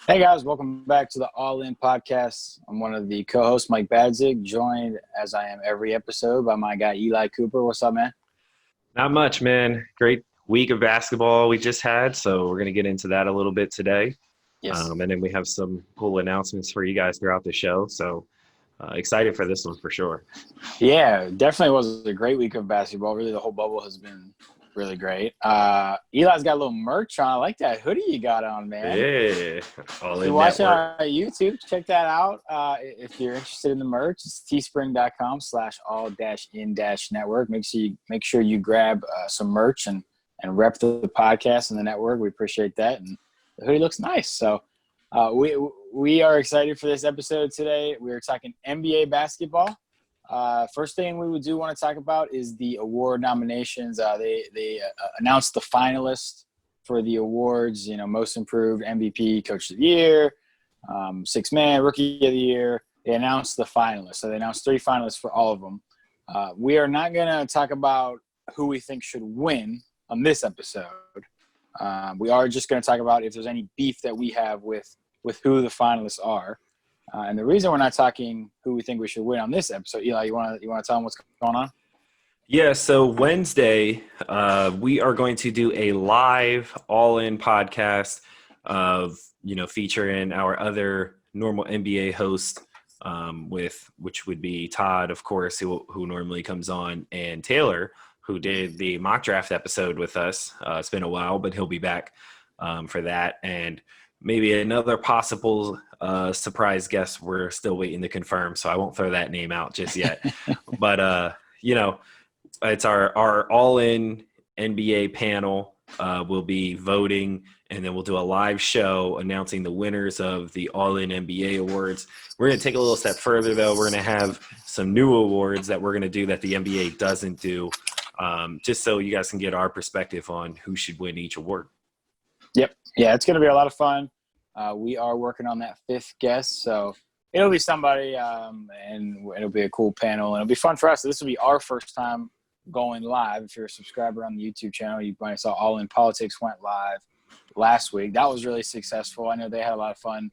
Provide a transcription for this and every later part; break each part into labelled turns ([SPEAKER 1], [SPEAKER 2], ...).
[SPEAKER 1] Hey guys, welcome back to the All In podcast. I'm one of the co-hosts, Mike Badzig, joined as I am every episode by my guy Eli Cooper. What's up, man?
[SPEAKER 2] Not much, man. Great week of basketball we just had, so we're going to get into that a little bit today.
[SPEAKER 1] Yes.
[SPEAKER 2] And then we have some cool announcements for you guys throughout the show. So excited for this one for sure.
[SPEAKER 1] Yeah, definitely was a great week of basketball. Really, the whole bubble has been really great. Eli's got a little merch on. I like that hoodie you got on, man.
[SPEAKER 2] Yeah, all
[SPEAKER 1] If you're
[SPEAKER 2] in
[SPEAKER 1] watching
[SPEAKER 2] network.
[SPEAKER 1] on YouTube, check that out. If you're interested in the merch, it's teespring.com/all-in-network. Make sure you grab some merch and rep the podcast and the network. We appreciate that. And the hoodie looks nice. So we are excited for this episode today. We are talking NBA basketball. First thing we would want to talk about is the award nominations. They announced the finalists for the awards. Most improved, MVP, Coach of the Year, sixth man, Rookie of the Year. They announced the finalists. So they announced 3 finalists for all of them. We are not going to talk about who we think should win on this episode. We are just going to talk about if there's any beef that we have with who the finalists are. And the reason we're not talking who we think we should win on this episode, Eli, you want to tell them what's going on?
[SPEAKER 2] Yeah, so Wednesday, we are going to do a live all-in podcast of, featuring our other normal NBA host which would be Todd, of course, who normally comes on, and Taylor, who did the mock draft episode with us. It's been a while, but he'll be back for that. And maybe another possible surprise guest we're still waiting to confirm, so I won't throw that name out just yet. But, it's our all-in NBA panel. We'll be voting, and then we'll do a live show announcing the winners of the All-In NBA Awards. We're going to take a little step further, though. We're going to have some new awards that we're going to do that the NBA doesn't do, just so you guys can get our perspective on who should win each award.
[SPEAKER 1] Yep. Yeah, it's going to be a lot of fun. We are working on that 5th guest, so it'll be somebody, and it'll be a cool panel, and it'll be fun for us. This will be our first time going live. If you're a subscriber on the YouTube channel, you might have saw All In Politics went live last week. That was really successful. I know they had a lot of fun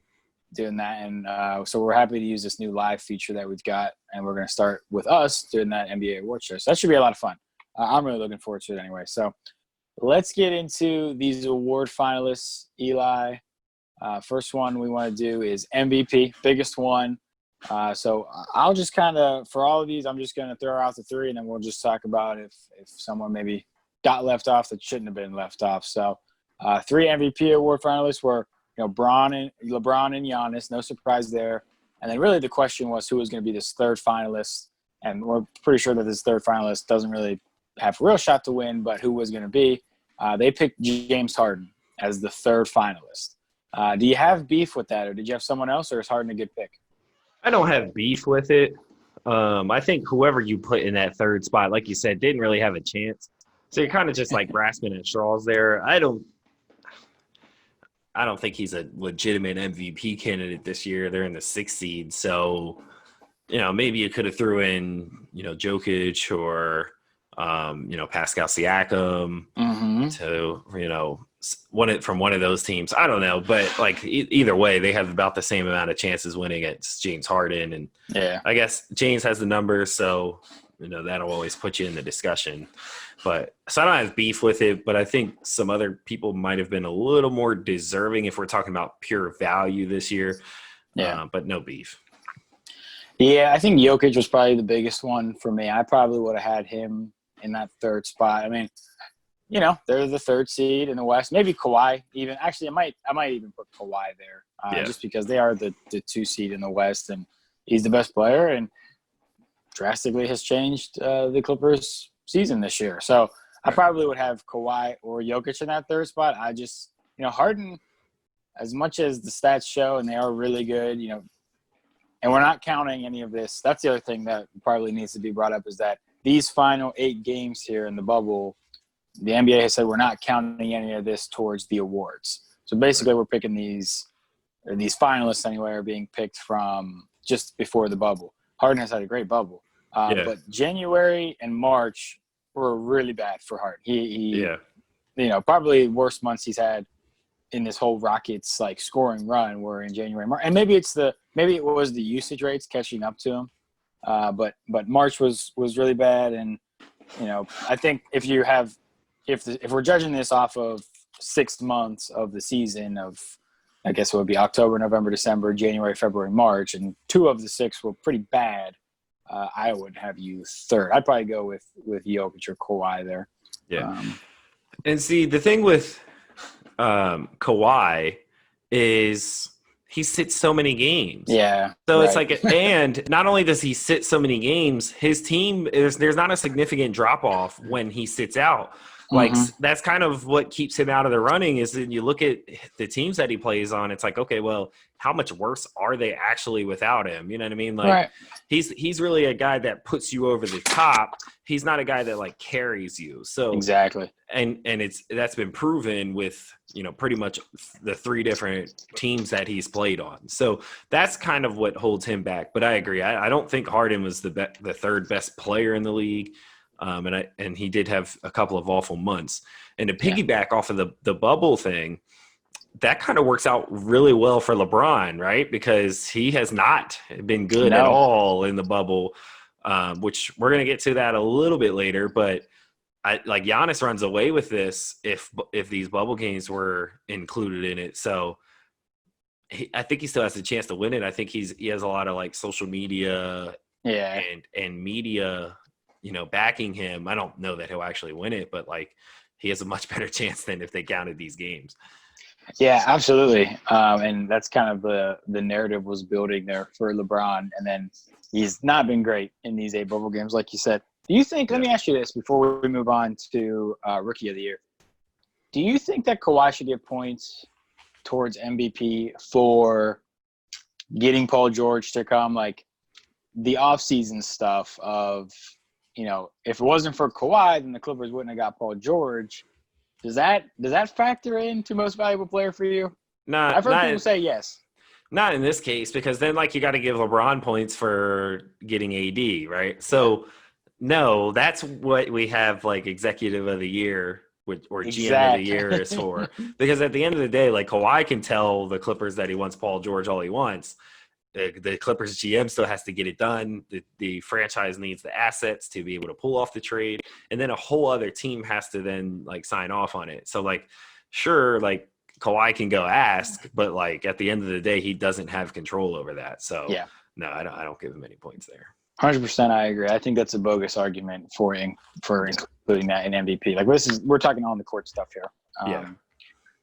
[SPEAKER 1] doing that, and so we're happy to use this new live feature that we've got, and we're going to start with us doing that NBA award show. So that should be a lot of fun. I'm really looking forward to it anyway. So let's get into these award finalists. Eli, first one we want to do is MVP, biggest one. So I'll just kind of, for all of these, I'm just going to throw out the 3, and then we'll just talk about if someone maybe got left off that shouldn't have been left off. So 3 MVP award finalists were, LeBron and Giannis. No surprise there. And then really the question was who was going to be this 3rd finalist. And we're pretty sure that this 3rd finalist doesn't really have a real shot to win, but who was going to be. They picked James Harden as the 3rd finalist. Do you have beef with that, or did you have someone else, or is Harden a good pick?
[SPEAKER 2] I don't have beef with it. I think whoever you put in that 3rd spot, like you said, didn't really have a chance. So you're kind of just like grasping at straws there. I don't think he's a legitimate MVP candidate this year. They're in the 6th seed. So, maybe you could have threw in, Jokic or, Pascal Siakam to, from one of those teams. I don't know, but like either way, they have about the same amount of chances winning against James Harden, and I guess James has the numbers, so that'll always put you in the discussion. But so I don't have beef with it, but I think some other people might have been a little more deserving if we're talking about pure value this year. But no beef.
[SPEAKER 1] Yeah, I think Jokic was probably the biggest one for me. I probably would have had him in that 3rd spot. I mean, they're the 3rd seed in the West. Maybe Kawhi even. Actually, I might even put Kawhi there just because they are the 2 seed in the West, and he's the best player and drastically has changed the Clippers' season this year. So I probably would have Kawhi or Jokic in that 3rd spot. I just, Harden, as much as the stats show, and they are really good, and we're not counting any of this. That's the other thing that probably needs to be brought up is that these final 8 games here in the bubble, the NBA has said we're not counting any of this towards the awards. So basically we're picking these finalists anyway are being picked from just before the bubble. Harden has had a great bubble. But January and March were really bad for Harden. He probably worst months he's had in this whole Rockets like scoring run were in January, March, and maybe it was the usage rates catching up to him. But March was really bad, and I think if we're judging this off of 6 months of the season of, I guess it would be October, November, December, January, February, March, and 2 of the 6 were pretty bad. I would have you third. I'd probably go with Jokic or Kawhi there.
[SPEAKER 2] Yeah. And see, the thing with Kawhi is he sits so many games.
[SPEAKER 1] Yeah.
[SPEAKER 2] So
[SPEAKER 1] right.
[SPEAKER 2] it's like, and not only does he sit so many games, his team there's not a significant drop off when he sits out. Like that's kind of what keeps him out of the running is that you look at the teams that he plays on. It's like, okay, well, how much worse are they actually without him? You know what I mean? Like he's really a guy that puts you over the top. He's not a guy that like carries you. So
[SPEAKER 1] exactly.
[SPEAKER 2] And that's been proven with, pretty much the 3 different teams that he's played on. So that's kind of what holds him back. But I agree. I don't think Harden was the 3rd best player in the league. And he did have a couple of awful months. And to piggyback off of the bubble thing, that kind of works out really well for LeBron, right? Because he has not been good at all in the bubble, which we're going to get to that a little bit later. But like Giannis runs away with this if these bubble games were included in it. So I think he still has a chance to win it. I think he has a lot of like social media and media backing him. I don't know that he'll actually win it, but like he has a much better chance than if they counted these games.
[SPEAKER 1] Yeah, absolutely. And that's kind of the narrative was building there for LeBron. And then he's not been great in these 8 bubble games, like you said. Do you think, let me ask you this before we move on to Rookie of the Year. Do you think that Kawhi should get points towards MVP for getting Paul George to come, like the offseason stuff of, if it wasn't for Kawhi, then the Clippers wouldn't have got Paul George. Does that factor into most valuable player for you? I've heard people say yes.
[SPEAKER 2] Not in this case, because then like you got to give LeBron points for getting AD, right? So no, that's what we have like Executive of the Year or GM of the Year is for. Because at the end of the day, like Kawhi can tell the Clippers that he wants Paul George all he wants. The Clippers GM still has to get it done. The franchise needs the assets to be able to pull off the trade. And then a whole other team has to then like sign off on it. So like, sure, like Kawhi can go ask, but like at the end of the day, he doesn't have control over that. So no, I don't give him any points there.
[SPEAKER 1] 100% I agree. I think that's a bogus argument for including that in MVP. Like we're talking on the court stuff here.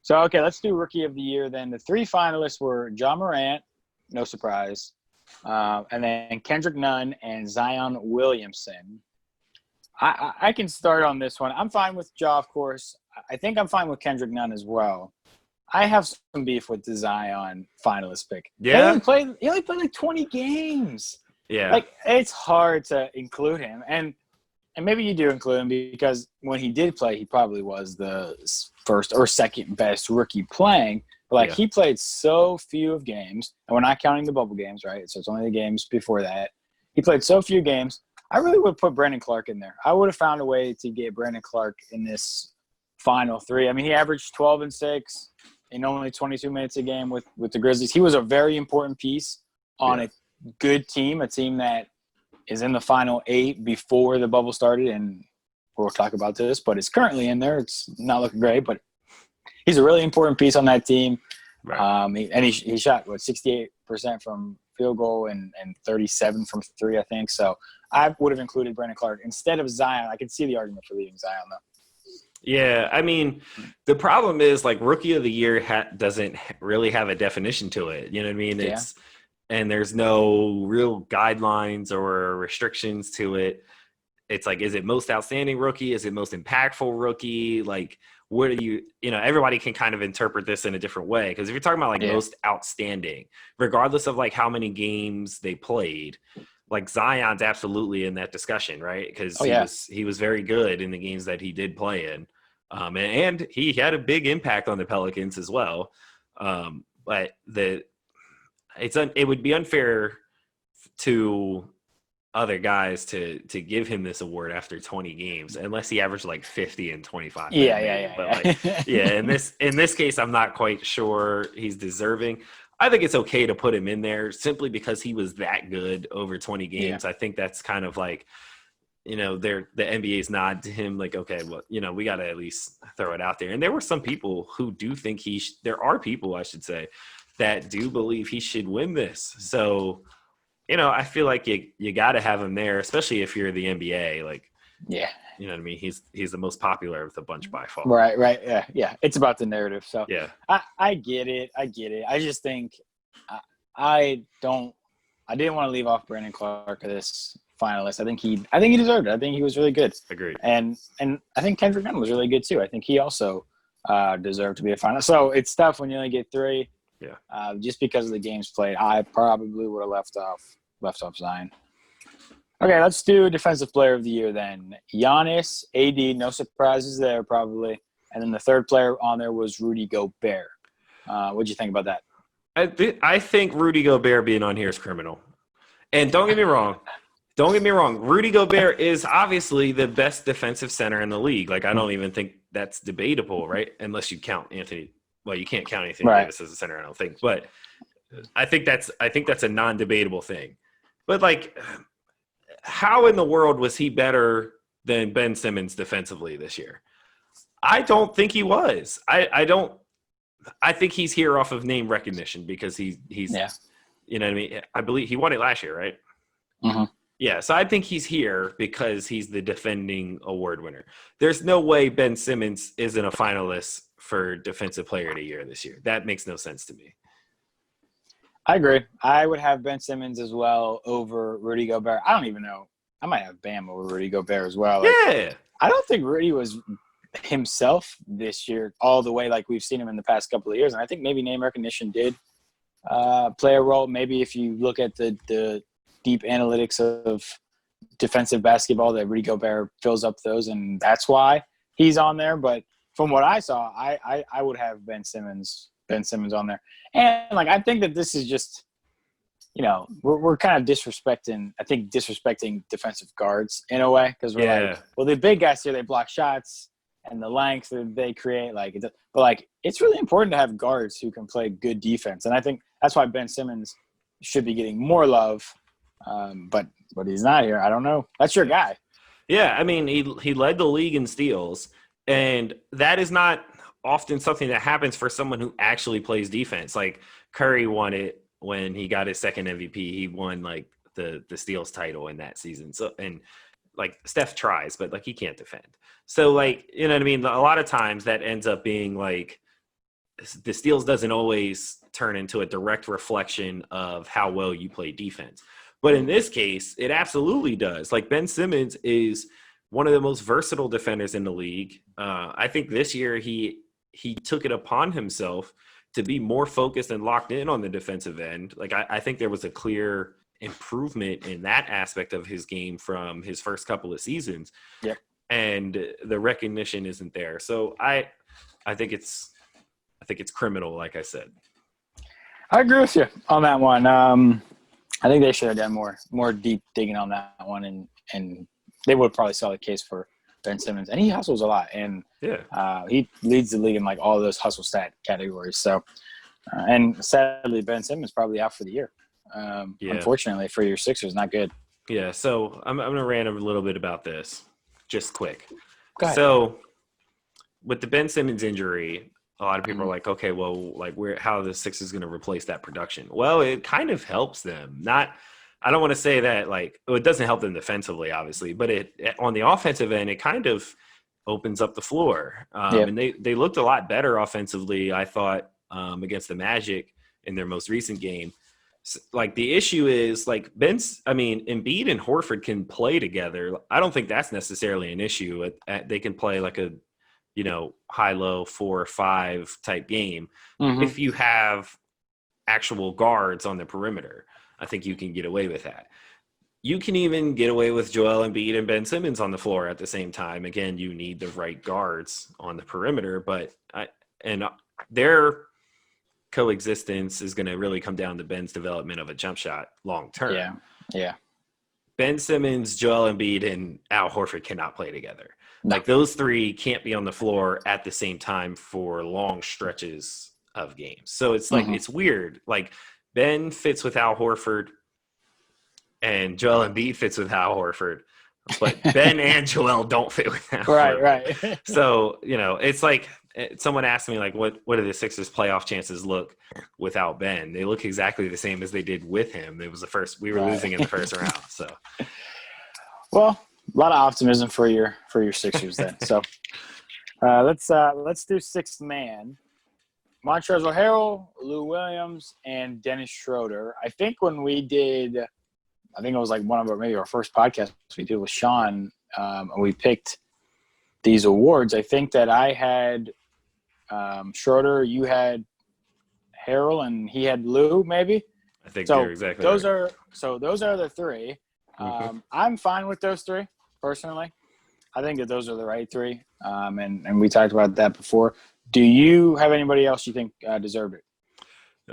[SPEAKER 1] So, okay, let's do Rookie of the Year then. The 3 finalists were Ja Morant, no surprise, and then Kendrick Nunn and Zion Williamson. I can start on this one. I'm fine with Ja, of course. I think I'm fine with Kendrick Nunn as well. I have some beef with the Zion finalist pick.
[SPEAKER 2] Yeah.
[SPEAKER 1] He only played like 20 games.
[SPEAKER 2] Yeah.
[SPEAKER 1] Like, it's hard to include him. And maybe you do include him because when he did play, he probably was the first or second best rookie playing. But, like, he played so few of games. And we're not counting the bubble games, right? So it's only the games before that. He played so few games. I really would put Brandon Clark in there. I would have found a way to get Brandon Clark in this final 3. I mean, he averaged 12 and 6 in only 22 minutes a game with the Grizzlies. He was a very important piece on a good team, a team that is in the final 8 before the bubble started, and we'll talk about this, but it's currently in there. It's not looking great, but he's a really important piece on that team. Right. He shot 68% from field goal and 37 from 3, I think. So I would have included Brandon Clark instead of Zion. I could see the argument for leaving Zion though.
[SPEAKER 2] Yeah, I mean, the problem is like Rookie of the Year doesn't really have a definition to it. You know what I mean? And there's no real guidelines or restrictions to it. It's like, is it most outstanding rookie? Is it most impactful rookie? Like, what are everybody can kind of interpret this in a different way. Because if you're talking about like most outstanding, regardless of like how many games they played, like Zion's absolutely in that discussion, right? Because he was very good in the games that he did play in. And he had a big impact on the Pelicans as well. But it would be unfair to other guys to give him this award after 20 games, unless he averaged like 50 and 25. But like, yeah, in this case, I'm not quite sure he's deserving. I think it's okay to put him in there simply because he was that good over 20 games. I think that's kind of like, the NBA's nod to him, like, okay, well, we got to at least throw it out there. And there were some people who do think there are people, I should say, that do believe he should win this. So, I feel like you got to have him there, especially if you're the NBA. Like,
[SPEAKER 1] yeah,
[SPEAKER 2] you know what I mean? He's the most popular of the bunch by far.
[SPEAKER 1] Right. Yeah. It's about the narrative. So
[SPEAKER 2] yeah,
[SPEAKER 1] I get it. I just think I didn't want to leave off Brandon Clark of this finalist. I think he deserved it. I think he was really good.
[SPEAKER 2] Agreed.
[SPEAKER 1] And I think Kendrick Nunn was really good too. I think he also deserved to be a finalist. So it's tough when you only get 3.
[SPEAKER 2] Yeah.
[SPEAKER 1] Just because of the games played, I probably would have left off Zion. Okay, let's do Defensive Player of the Year then. Giannis, AD, no surprises there probably. And then the third player on there was Rudy Gobert. What'd you think about that?
[SPEAKER 2] I think Rudy Gobert being on here is criminal. And don't get me wrong. Rudy Gobert is obviously the best defensive center in the league. Like, I don't even think that's debatable, right? Unless you count Anthony. Well, you can't count Anthony Davis as a center, I don't think. But I think that's a non-debatable thing. But, like, how in the world was he better than Ben Simmons defensively this year? I don't think he was. I think he's here off of name recognition because he's you know what I mean? I believe he won it last year, right?
[SPEAKER 1] Mm-hmm.
[SPEAKER 2] Yeah, so I think he's here because he's the defending award winner. There's no way Ben Simmons isn't a finalist for Defensive Player of the Year this year. That makes no sense to me.
[SPEAKER 1] I agree. I would have Ben Simmons as well over Rudy Gobert. I don't even know. I might have Bam over Rudy Gobert as well.
[SPEAKER 2] Yeah.
[SPEAKER 1] I don't think Rudy was himself this year all the way like we've seen him in the past couple of years. And I think maybe name recognition did play a role. Maybe if you look at the deep analytics of defensive basketball, that Rudy Gobert fills up those, and that's why he's on there. But from what I saw, I would have Ben Simmons on there. And like, I think that this is just, we're kind of disrespecting defensive guards in a way, because we're like, well, the big guys here, they block shots and the length that they create, but like, it's really important to have guards who can play good defense. And I think that's why Ben Simmons should be getting more love. But he's not here. I don't know. That's your guy.
[SPEAKER 2] Yeah, I mean, he led the league in steals, and that is not often something that happens for someone who actually plays defense. Like, Curry won it when he got his second MVP. He won like the steals title in that season. So, and like, Steph tries, but like, he can't defend. So, like, you know what I mean? A lot of times that ends up being like, the steals doesn't always turn into a direct reflection of how well you play defense. But in this case, it absolutely does. Like, Ben Simmons is one of the most versatile defenders in the league. I think this year he took it upon himself to be more focused and locked in on the defensive end. Like, I think there was a clear improvement in that aspect of his game from his first couple of seasons.
[SPEAKER 1] Yeah. And
[SPEAKER 2] the recognition isn't there. So I think it's criminal, like I said.
[SPEAKER 1] I agree with you on that one. I think they should have done more deep digging on that one, and they would probably sell the case for Ben Simmons. And he hustles a lot, and he leads the league in like all those hustle stat categories. So, and sadly, Ben Simmons probably out for the year. Unfortunately for your Sixers, not good.
[SPEAKER 2] Yeah, so I'm going to rant a little bit about this, just quick.
[SPEAKER 1] Go ahead.
[SPEAKER 2] So, with the Ben Simmons injury, a lot of people are like, okay, well, like, how are the Sixers going to replace that production? Well, it kind of helps them. I don't want to say that, like, it doesn't help them defensively, obviously, but on the offensive end, it kind of opens up the floor. And they looked a lot better offensively, I thought, against the Magic in their most recent game. Like, the issue is, like, Embiid and Horford can play together. I don't think that's necessarily an issue. They can play like a, high-low 4-5 type game. Mm-hmm. If you have actual guards on the perimeter, I think you can get away with that. You can even get away with Joel Embiid and Ben Simmons on the floor at the same time. Again, you need the right guards on the perimeter, but their coexistence is going to really come down to Ben's development of a jump shot long term.
[SPEAKER 1] Yeah.
[SPEAKER 2] Ben Simmons, Joel Embiid, and Al Horford cannot play together.
[SPEAKER 1] No.
[SPEAKER 2] Like those three can't be on the floor at the same time for long stretches of games. So it's like it's weird. Like Ben fits with Al Horford and Joel Embiid fits with Al Horford, but Ben and Joel don't fit with Al Horford.
[SPEAKER 1] Right.
[SPEAKER 2] So, it's like someone asked me, like, what do the Sixers playoff chances look without Ben? They look exactly the same as they did with him. It was we were losing in the first round. So,
[SPEAKER 1] well, a lot of optimism for your Sixers then. So let's do sixth man. Montrezl Harrell, Lou Williams, and Dennis Schroeder. I think when we did, I think it was like maybe our first podcast we did with Sean, and we picked these awards. I think that I had Schroeder, you had Harrell, and he had Lou, maybe.
[SPEAKER 2] I think you're exactly right.
[SPEAKER 1] Those are the three. I'm fine with those three personally. I think that those are the right three, and we talked about that before. Do you have anybody else you think deserved it?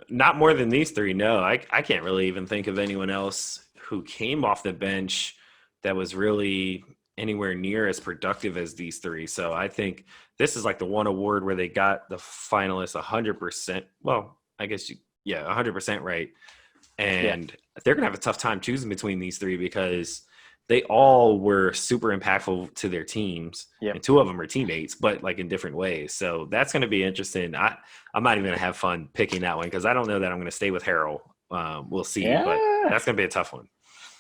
[SPEAKER 2] Not more than these three, no. I can't really even think of anyone else who came off the bench that was really anywhere near as productive as these three. So I think this is like the one award where they got the finalists 100%. Well, I guess 100% right. And they're going to have a tough time choosing between these three because they all were super impactful to their teams. Yep. And two of them are teammates, but like in different ways. So that's going to be interesting. I'm not even going to have fun picking that one because I don't know that I'm going to stay with Harrell. We'll see, but that's going to be a tough one.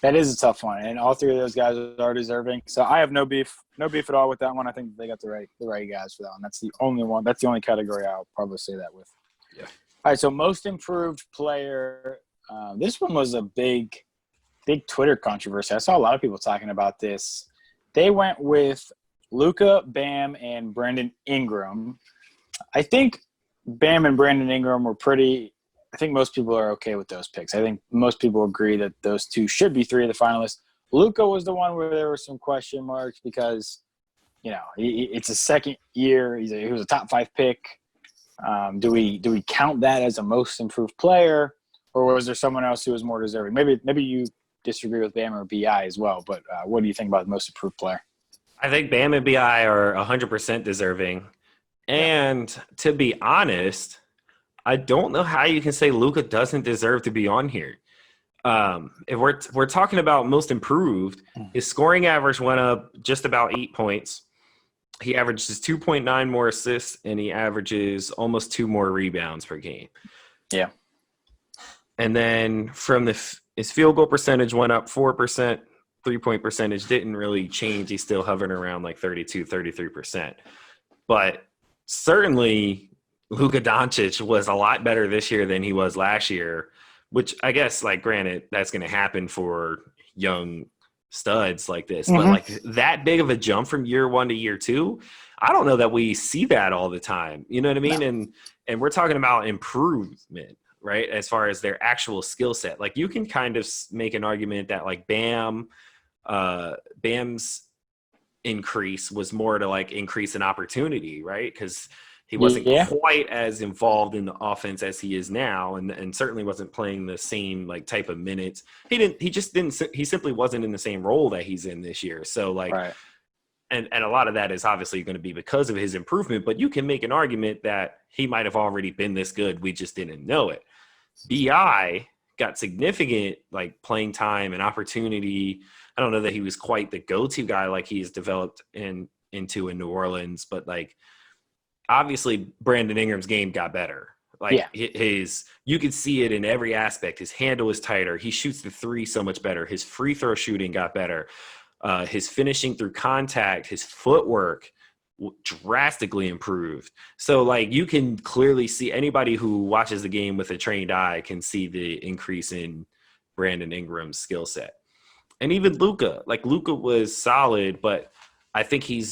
[SPEAKER 1] That is a tough one, and all three of those guys are deserving. So I have no beef at all with that one. I think they got the right guys for that one. That's the only one. That's the only category I'll probably say that with. Yeah. All right. So most improved player. This one was a big Twitter controversy. I saw a lot of people talking about this. They went with Luka, Bam, and Brandon Ingram. I think Bam and Brandon Ingram were pretty. I think most people are okay with those picks. I think most people agree that those two should be three of the finalists. Luka was the one where there were some question marks because, it's a second year. He was a top 5 pick. Do we count that as a most improved player, or was there someone else who was more deserving? Maybe you disagree with Bam or BI as well, but what do you think about the most improved player?
[SPEAKER 2] I think Bam and BI are 100% deserving. And to be honest, I don't know how you can say Luka doesn't deserve to be on here. If we're talking about most improved, his scoring average went up just about 8 points. He averages 2.9 more assists, and he averages almost 2 more rebounds per game.
[SPEAKER 1] Yeah.
[SPEAKER 2] And then from his field goal percentage went up 4%. 3-point percentage didn't really change. He's still hovering around like 32, 33%. But certainly – Luka Doncic was a lot better this year than he was last year, which I guess, like, granted, that's going to happen for young studs like this. But, like, that big of a jump from year 1 to year 2, I don't know that we see that all the time. You know what I mean? No. And we're talking about improvement, right, as far as their actual skill set. Like, you can kind of make an argument that, like, Bam's increase was more to, like, increase an opportunity, right? Because – he wasn't quite as involved in the offense as he is now, and certainly wasn't playing the same like type of minutes. He simply wasn't in the same role that he's in this year. So like, and a lot of that is obviously going to be because of his improvement, but you can make an argument that he might have already been this good. We just didn't know it. BI got significant like playing time and opportunity. I don't know that he was quite the go-to guy like he's developed into in New Orleans, but like, obviously Brandon Ingram's game got better. Like you could see it in every aspect. His handle is tighter. He shoots the three so much better. His free throw shooting got better. His finishing through contact, his footwork drastically improved. So like you can clearly see, anybody who watches the game with a trained eye can see the increase in Brandon Ingram's skill set. And even Luka was solid, but I think he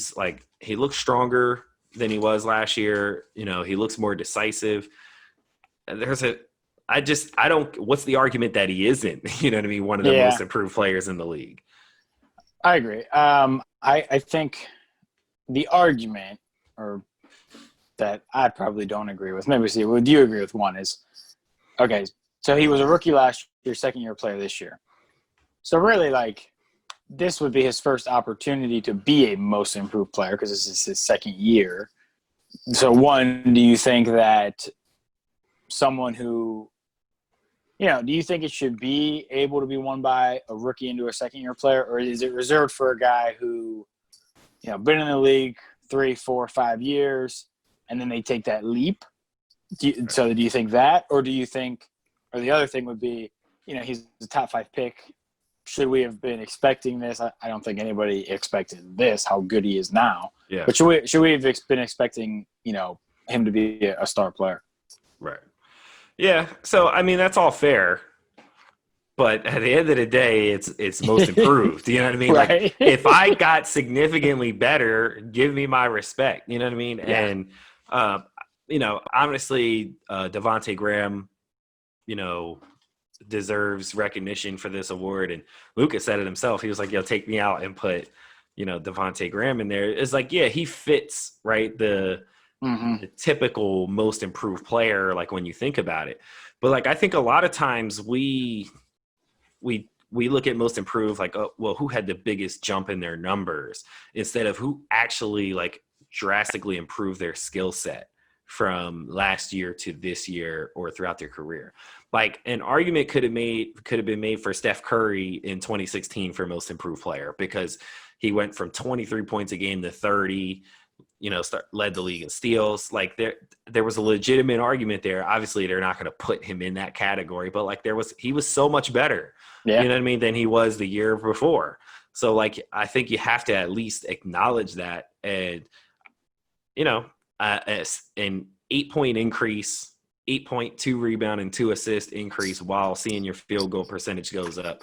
[SPEAKER 2] looks stronger than he was last year. He looks more decisive. What's the argument that he isn't, you know what I mean? One of the most improved players in the league.
[SPEAKER 1] I agree. I think the argument, or that I probably don't agree with, maybe see, would you agree with one is, okay, so he was a rookie last year, second year player this year. So really like this would be his first opportunity to be a most improved player because this is his second year. So, one, do you think that someone who, do you think it should be able to be won by a rookie into a second-year player, or is it reserved for a guy who, been in the league 3, 4, 5 years, and then they take that leap? Do you think that, or do you think, or the other thing would be, he's the top 5 pick. Should we have been expecting this? I don't think anybody expected this, how good he is now.
[SPEAKER 2] Yeah.
[SPEAKER 1] But should we have been expecting, him to be a star player?
[SPEAKER 2] Right. Yeah. So, I mean, that's all fair. But at the end of the day, it's most improved. You know what I mean?
[SPEAKER 1] Right.
[SPEAKER 2] Like, if I got significantly better, give me my respect. You know what I mean?
[SPEAKER 1] Yeah.
[SPEAKER 2] And, honestly, Devontae Graham, deserves recognition for this award. And Lucas said it himself. He was like, take me out and put, Devontae Graham in there. It's like, yeah, he fits, right, the typical most improved player, like when you think about it. But like, I think a lot of times we look at most improved like, oh, well, who had the biggest jump in their numbers instead of who actually like drastically improved their skill set from last year to this year or throughout their career. Like, an argument could have been made for Steph Curry in 2016 for most improved player because he went from 23 points a game to 30, led the league in steals. Like, there was a legitimate argument there. Obviously, they're not going to put him in that category, but like he was so much better, you know what I mean, than he was the year before. So like, I think you have to at least acknowledge that. And, as an 8-point increase, 8.2 rebound and 2 assist increase while seeing your field goal percentage goes up.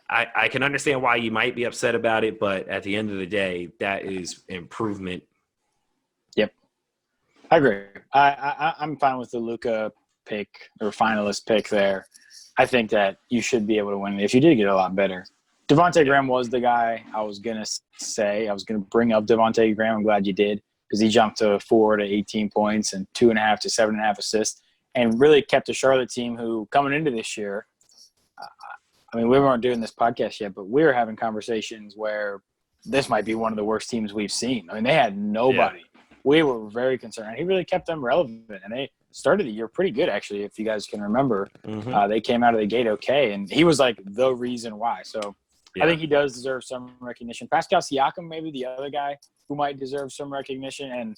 [SPEAKER 2] I can understand why you might be upset about it, but at the end of the day, that is improvement.
[SPEAKER 1] Yep. I agree. I'm fine with the Luka pick or finalist pick there. I think that you should be able to win if you did get a lot better. Devontae Graham was the guy I was going to say. I was going to bring up Devontae Graham. I'm glad you did because he jumped to 4 to 18 points and 2.5 to 7.5 assists and really kept the Charlotte team who coming into this year, we weren't doing this podcast yet, but we were having conversations where this might be one of the worst teams we've seen. They had nobody. Yeah. We were very concerned. He really kept them relevant, and they started the year pretty good, actually, if you guys can remember. They came out of the gate okay, and he was like the reason why. So I think he does deserve some recognition. Pascal Siakam, maybe the other guy who might deserve some recognition, and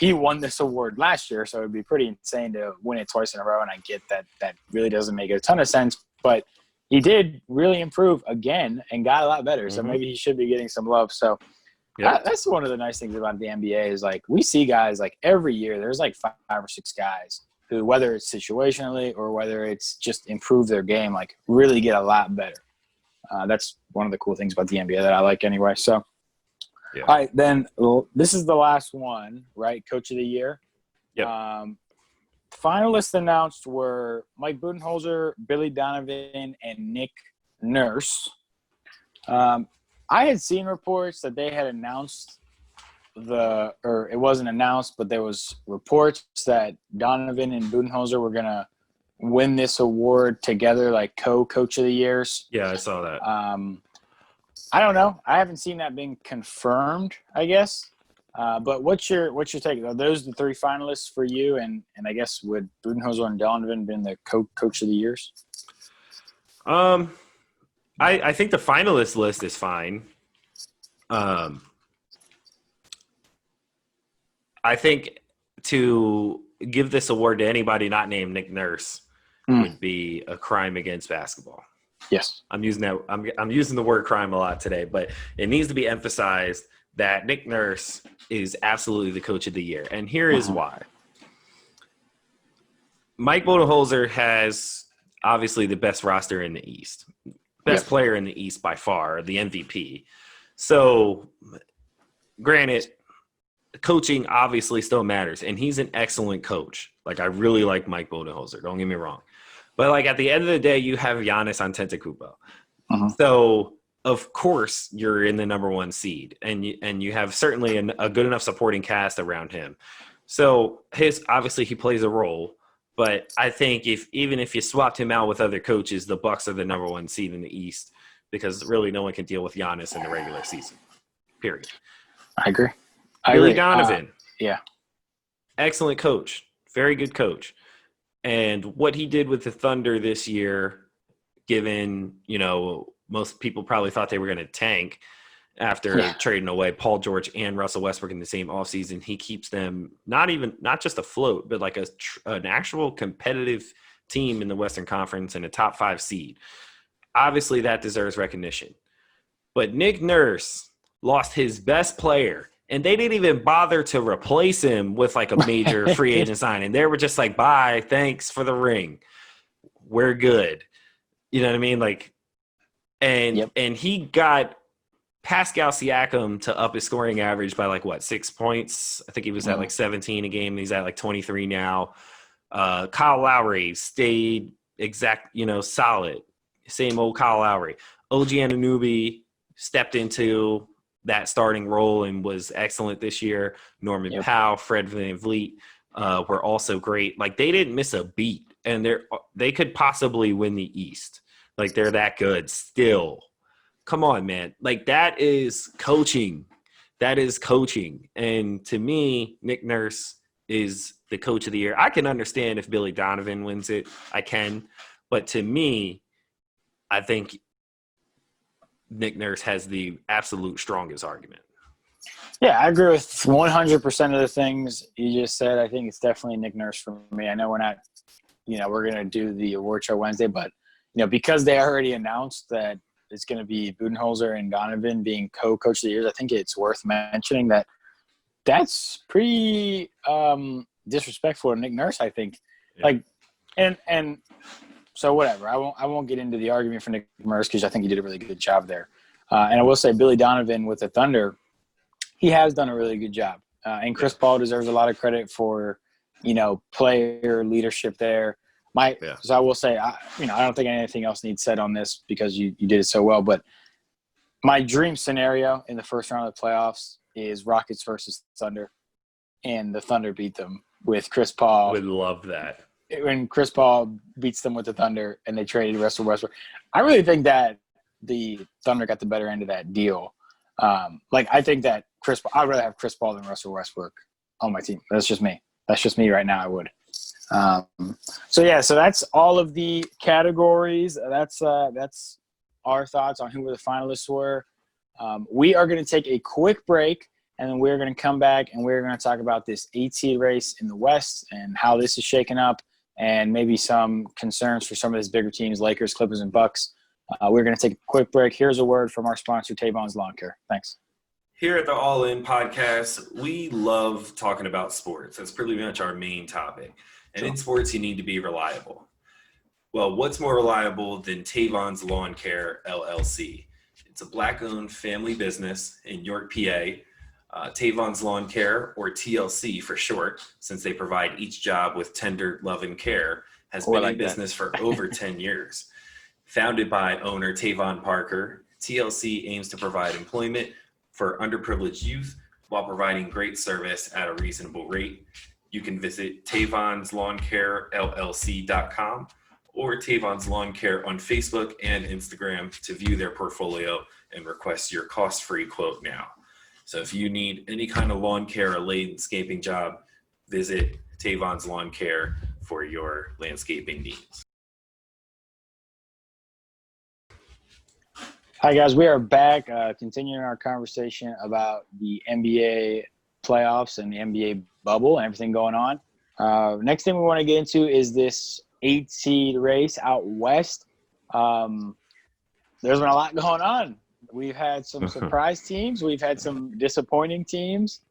[SPEAKER 1] he won this award last year, so it'd be pretty insane to win it twice in a row, and I get that really doesn't make a ton of sense, but he did really improve again and got a lot better, so maybe he should be getting some love. So that's one of the nice things about the NBA is, like, we see guys, like, every year there's, like, 5 or 6 guys who, whether it's situationally or whether it's just improve their game, like, really get a lot better. That's one of the cool things about the NBA that I like anyway. So, all right, then this is the last one, right? Coach of the Year.
[SPEAKER 2] Yep.
[SPEAKER 1] Finalists announced were Mike Budenholzer, Billy Donovan, and Nick Nurse. I had seen reports that they had announced or it wasn't announced, but there was reports that Donovan and Budenholzer were going to win this award together, like co-coach of the years.
[SPEAKER 2] Yeah, I saw that.
[SPEAKER 1] I don't know. I haven't seen that being confirmed, I guess. But what's your take? Are those the 3 finalists for you? And I guess would Budenholzer and Donovan been the coach of the years?
[SPEAKER 2] I think the finalist list is fine. I think to give this award to anybody not named Nick Nurse would be a crime against basketball.
[SPEAKER 1] Yes.
[SPEAKER 2] I'm using the word crime a lot today, but it needs to be emphasized that Nick Nurse is absolutely the coach of the year. And here is why. Mike Budenholzer has obviously the best roster in the East. Best player in the East by far, the MVP. So, granted, coaching obviously still matters, and he's an excellent coach. Like, I really like Mike Budenholzer, don't get me wrong. But, like, at the end of the day, you have Giannis Antetokounmpo. So, of course, you're in the number 1 seed, and you have certainly a good enough supporting cast around him. So, obviously he plays a role. But I think even if you swapped him out with other coaches, the Bucks are the number 1 seed in the East because really no one can deal with Giannis in the regular season. Period.
[SPEAKER 1] I agree.
[SPEAKER 2] Billy Donovan.
[SPEAKER 1] Yeah.
[SPEAKER 2] Excellent coach. Very good coach. And what he did with the Thunder this year, given, most people probably thought they were going to tank after trading away Paul George and Russell Westbrook in the same offseason, he keeps them not just afloat, but like an actual competitive team in the Western Conference and a top 5 seed. Obviously, that deserves recognition. But Nick Nurse lost his best player, and they didn't even bother to replace him with like a major free agent signing. They were just like, bye, thanks for the ring. We're good. You know what I mean? Like, and he got Pascal Siakam to up his scoring average by 6 points. I think he was at 17 a game. He's at 23 now. Kyle Lowry stayed solid. Same old Kyle Lowry. OG Anunoby stepped into that starting role and was excellent this year. Norman Powell, Fred VanVleet were also great. They didn't miss a beat, and they could possibly win the East. They're that good still. Come on, man. That is coaching. That is coaching. And to me, Nick Nurse is the coach of the year. I can understand if Billy Donovan wins it. I can. But to me, I think Nick Nurse has the absolute strongest argument.
[SPEAKER 1] Yeah, I agree with 100% of the things you just said. I think it's definitely Nick Nurse for me. I know we're not, we're going to do the award show Wednesday, but, because they already announced that it's going to be Budenholzer and Donovan being co-coach of the years, I think it's worth mentioning that that's pretty disrespectful to Nick Nurse, I think. Yeah. And so whatever. I won't get into the argument for Nick Nurse because I think he did a really good job there. And I will say Billy Donovan with the Thunder, he has done a really good job. And Chris Paul deserves a lot of credit for, player leadership there. So I will say, I don't think anything else needs said on this because you did it so well. But my dream scenario in the first round of the playoffs is Rockets versus Thunder, and the Thunder beat them with Chris Paul.
[SPEAKER 2] Would love that.
[SPEAKER 1] When Chris Paul beats them with the Thunder and they traded Russell Westbrook. I really think that the Thunder got the better end of that deal. I think that I'd rather have Chris Paul than Russell Westbrook on my team. That's just me. That's just me right now. I would. So that's all of the categories. That's our thoughts on who the finalists were. We are going to take a quick break, and then we're going to come back and we're going to talk about this 8-seed race in the West and how this is shaking up, and maybe some concerns for some of these bigger teams, Lakers, Clippers, and Bucks. We're going to take a quick break. Here's a word from our sponsor, Tavon's Lawn Care. Thanks.
[SPEAKER 2] Here at the All In Podcast, we love talking about sports. That's pretty much our main topic. And in sports, you need to be reliable. Well, what's more reliable than Tavon's Lawn Care, LLC? It's a Black-owned family business in York, PA. Tavon's Lawn Care, or TLC for short, since they provide each job with tender love and care, has been in business for over 10 years. Founded by owner Tavon Parker, TLC aims to provide employment for underprivileged youth while providing great service at a reasonable rate. You can visit Tavon'sLawnCareLLC.com or Tavon's Lawn Care on Facebook and Instagram to view their portfolio and request your cost-free quote now. So if you need any kind of lawn care or landscaping job, visit Tavon's Lawn Care for your landscaping needs.
[SPEAKER 1] Hi, guys. We are back continuing our conversation about the NBA playoffs and the NBA bubble and everything going on. Next thing we want to get into is this 8-seed race out west. There's been a lot going on. We've had some surprise teams. We've had some disappointing teams.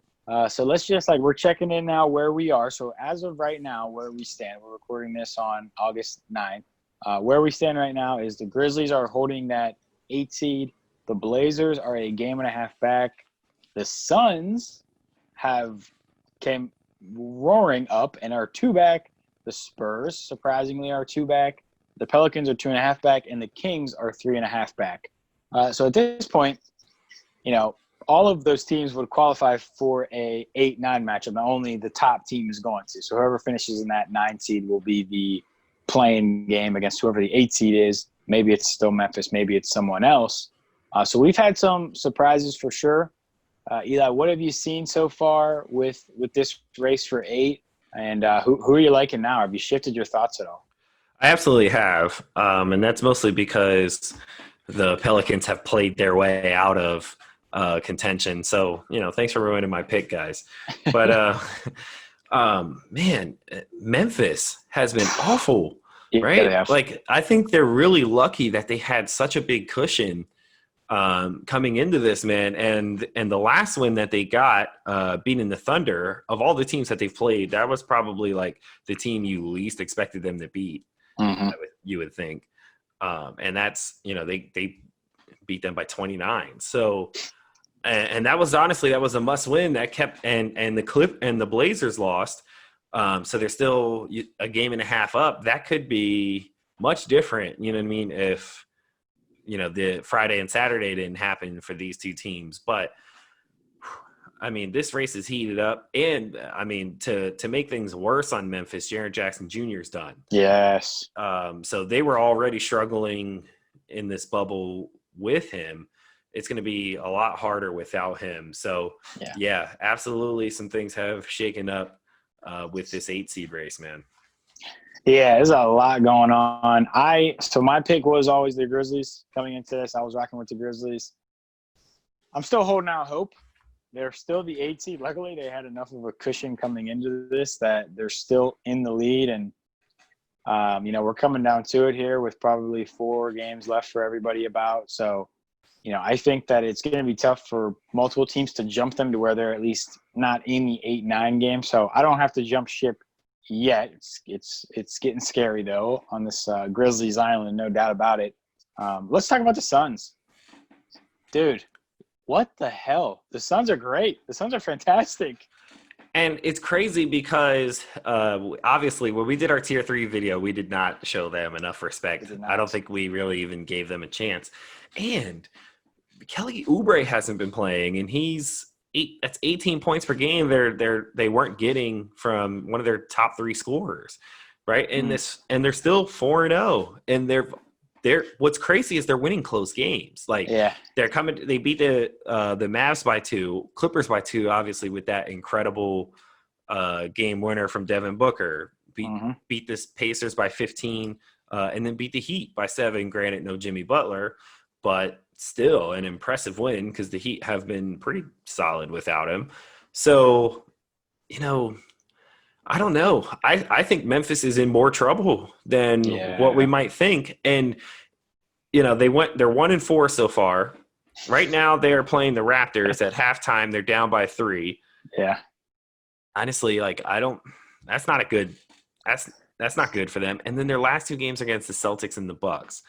[SPEAKER 1] So let's just we're checking in now where we are. So as of right now, where we stand, we're recording this on August 9th. Where we stand right now is the Grizzlies are holding that 8 seed. The Blazers are a game and a half back. The Suns came roaring up and are 2 back. The Spurs, surprisingly, are 2 back. The Pelicans are 2.5 back, and the Kings are 3.5 back. So at this point, all of those teams would qualify for a 8-9 matchup. Not only the top team is going to. So whoever finishes in that 9 seed will be the playing game against whoever the 8 seed is. maybe it's still Memphis, maybe it's someone else. So we've had some surprises for sure. Eli, what have you seen so far with this race for 8? And who are you liking now? Have you shifted your thoughts at all?
[SPEAKER 2] I absolutely have, and that's mostly because the Pelicans have played their way out of contention. So, thanks for ruining my pick, guys. But man, Memphis has been awful,
[SPEAKER 1] Yeah,
[SPEAKER 2] right?
[SPEAKER 1] they have.
[SPEAKER 2] Like, I think they're really lucky that they had such a big cushion coming into this, man. And the last win that they got, beating the Thunder, of all the teams that they've played, that was probably like the team you least expected them to beat.
[SPEAKER 1] Mm-hmm.
[SPEAKER 2] You would think, and that's they beat them by 29. So, and that was honestly that was a must win that kept and the Blazers lost. So they're still a game and a half up. That could be much different. You know what I mean? If the Friday and Saturday didn't happen for these two teams, but I mean, this race is heated up, and I mean, to make things worse on Memphis, Jaren Jackson Jr. is done.
[SPEAKER 1] Yes.
[SPEAKER 2] So they were already struggling in this bubble with him. It's going to be a lot harder without him. So yeah, absolutely, some things have shaken up with this 8 seed race, man.
[SPEAKER 1] Yeah, there's a lot going on. So my pick was always the Grizzlies coming into this. I was rocking with the Grizzlies. I'm still holding out hope. They're still the 8 seed. Luckily, they had enough of a cushion coming into this that they're still in the lead. And, we're coming down to it here with probably 4 games left for everybody about. So, I think that it's going to be tough for multiple teams to jump them to where they're at least not in the 8-9 game. So I don't have to jump ship yet. It's getting scary, though, on this Grizzlies Island, no doubt about it. Let's talk about the Suns. Dude. What the hell? The Suns are great. The Suns are fantastic.
[SPEAKER 2] And it's crazy because obviously when we did our tier 3 video, we did not show them enough respect. I don't think we really even gave them a chance. And Kelly Oubre hasn't been playing, and that's 18 points per game. They weren't getting from one of their top 3 scorers, right? And they're still 4-0, and what's crazy is they're winning close games. They beat the Mavs by 2, Clippers by 2, obviously with that incredible game winner from Devin Booker. Beat the Pacers by 15, and then beat the Heat by 7. Granted, no Jimmy Butler, but still an impressive win because the Heat have been pretty solid without him. So, I don't know. I think Memphis is in more trouble than what we might think. And, they're 1-4 so far. Right now they are playing the Raptors at halftime. They're down by 3.
[SPEAKER 1] Yeah.
[SPEAKER 2] Honestly, that's not good for them. And then their last 2 games against the Celtics and the Bucks.